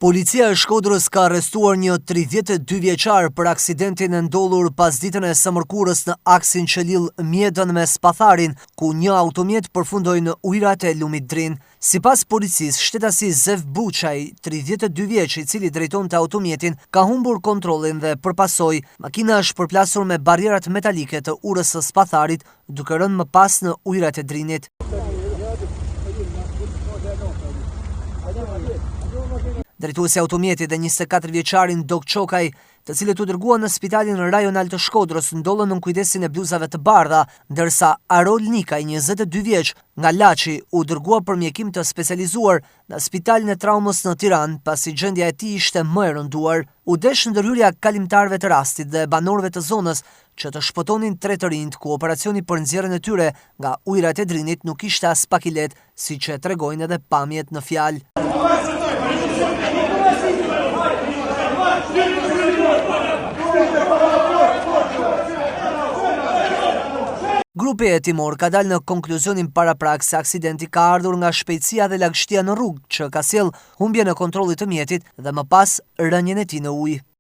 Policia e Shkodrës ka arrestuar një 32 vjeçar për aksidentin e ndodhur pas ditën e së mërkurës në aksin që lidh Mjedën me Spatharin, ku një automjet përfundoi në ujërat e lumit Drin. Sipas policisë, shtetasi Zev Buçaj, 32 vjeç, i cili drejtonte automjetin, ka humbur kontrollin dhe përpasoi, makina është përplasur me barierat metalike të urës së Spatharit, duke rënë më pas në ujërat e Drinit. Drejtuesi i automjetit dhe 24 vjeçarin Dok Çokaj, të cilët u dërguan në spitalin rajonal të Shkodrës, ndodhen në kujdesin e bluzave të bardha, ndërsa Arol Nikaj, 22 vjeç, nga Laçi, u dërgua për mjekim të specializuar në spitalin e traumës në Tiranë, pasi gjendja e tij ishte më e rënduar. U desh ndërhyrja kalimtarëve të rastit dhe banorëve të zonës që të shpëtonin 3 të rinjt, ku operacioni për nxjerrjen e tyre nga ujërat e Drinit nuk ishte as pak i lehtë, siç e tregojnë edhe pamjet në fjalë. Grupi hetimor ka dalë në konkluzionin paraprak se aksidenti ka ardhur nga shpejtësia dhe lagështia në rrugë, që ka sjellë humbjen e kontrollit të mjetit dhe më pas rënien e tij në ujë.